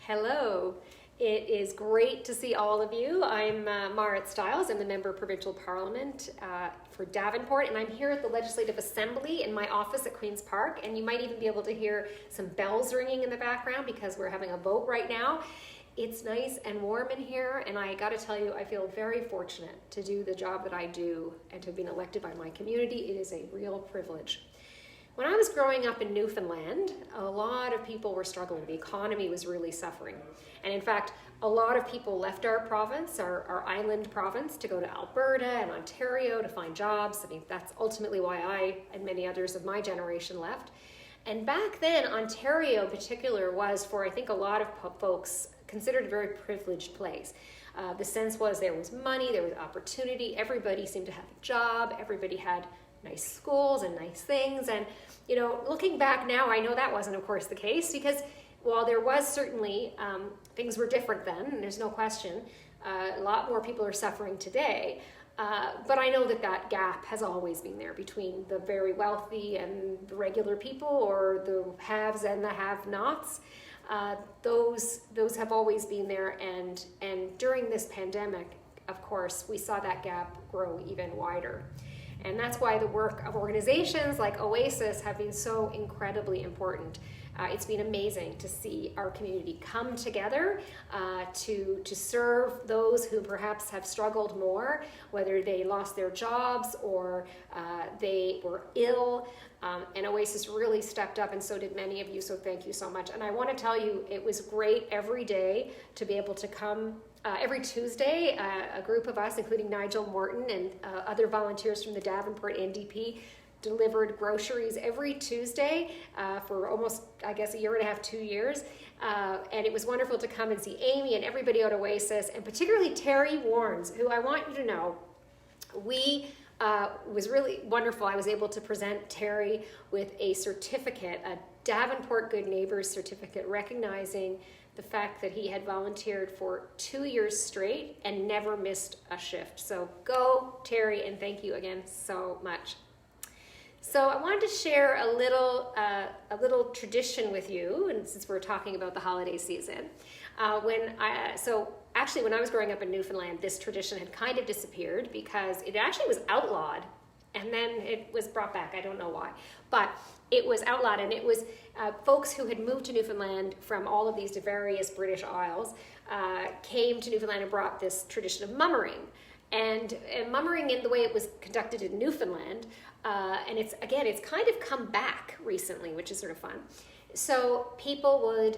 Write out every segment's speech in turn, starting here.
Hello. It is great to see all of you. I'm Marit Stiles. I'm the Member of Provincial Parliament for Davenport, and I'm here at the Legislative Assembly in my office at Queen's Park, and you might even be able to hear some bells ringing in the background because we're having a vote right now. It's nice and warm in here, and I gotta tell you, I feel very fortunate to do the job that I do and to have been elected by my community. It is a real privilege. When I was growing up in Newfoundland, a lot of people were struggling. The economy was really suffering. And in fact, a lot of people left our province, our island province, to go to Alberta and Ontario to find jobs. I mean, that's ultimately why I and many others of my generation left. And back then, Ontario in particular was, for I think a lot of folks, considered a very privileged place. The sense was there was money, there was opportunity, everybody seemed to have a job, everybody had nice schools and nice things. And, you know, looking back now, I know that wasn't, of course, the case because while there was certainly, things were different then, and there's no question, a lot more people are suffering today. But I know that that gap has always been there between the very wealthy and the regular people, or the haves and the have-nots. Those have always been there, and during this pandemic, of course, we saw that gap grow even wider. And that's why the work of organizations like Oasis have been so incredibly important. It's been amazing to see our community come together to serve those who perhaps have struggled more, whether they lost their jobs or they were ill. And Oasis really stepped up, and so did many of you, so thank you so much. And I want to tell you, it was great every day to be able to come. Every Tuesday, a group of us, including Nigel Morton and other volunteers from the Davenport NDP, delivered groceries every Tuesday for almost, I guess, a year and a half, 2 years. And it was wonderful to come and see Amy and everybody at Oasis, and particularly Terry Warnes, who I want you to know, was really wonderful. I was able to present Terry with a certificate, a Davenport Good Neighbors certificate, recognizing the fact that he had volunteered for 2 years straight and never missed a shift. So go, Terry, and thank you again so much. So I wanted to share a little tradition with you, and since we're talking about the holiday season, when I was growing up in Newfoundland, this tradition had kind of disappeared because it actually was outlawed, and then it was brought back. I don't know why, but it was outlawed, and it was folks who had moved to Newfoundland from all of these various British Isles came to Newfoundland and brought this tradition of mummering. And mummering, in the way it was conducted in Newfoundland, and it's kind of come back recently, which is sort of fun. So people would,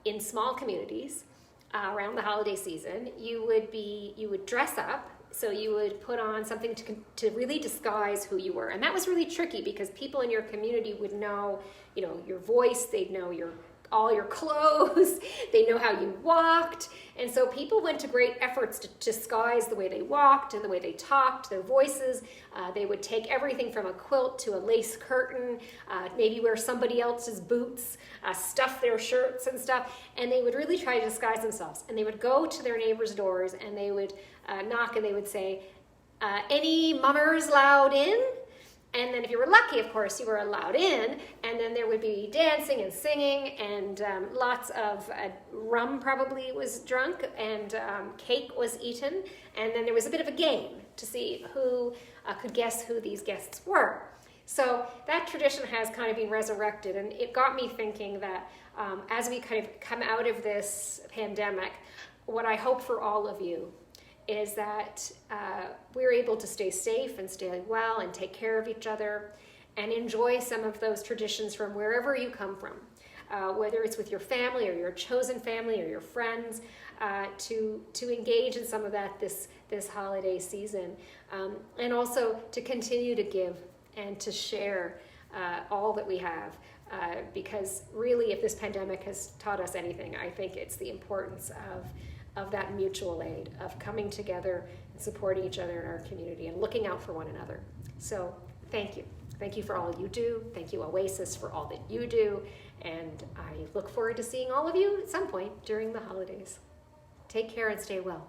in small communities around the holiday season, you would dress up. So you would put on something to really disguise who you were. And that was really tricky because people in your community would know, you know, your voice, they'd know all your clothes, they know how you walked. And so people went to great efforts to disguise the way they walked and the way they talked, their voices. They would take everything from a quilt to a lace curtain, maybe wear somebody else's boots, stuff their shirts and stuff. And they would really try to disguise themselves. And they would go to their neighbors' doors and they would knock and they would say, any mummers allowed in? And then if you were lucky, of course, you were allowed in, and then there would be dancing and singing, and lots of rum probably was drunk, and cake was eaten, and then there was a bit of a game to see who could guess who these guests were. So that tradition has kind of been resurrected, and it got me thinking that as we kind of come out of this pandemic, what I hope for all of you is that we're able to stay safe and stay well and take care of each other and enjoy some of those traditions from wherever you come from, whether it's with your family or your chosen family or your friends, to engage in some of that this holiday season, and also to continue to give and to share all that we have. Because really, if this pandemic has taught us anything, I think it's the importance of that mutual aid, of coming together and supporting each other in our community and looking out for one another. So thank you. Thank you for all you do. Thank you, Oasis, for all that you do. And I look forward to seeing all of you at some point during the holidays. Take care and stay well.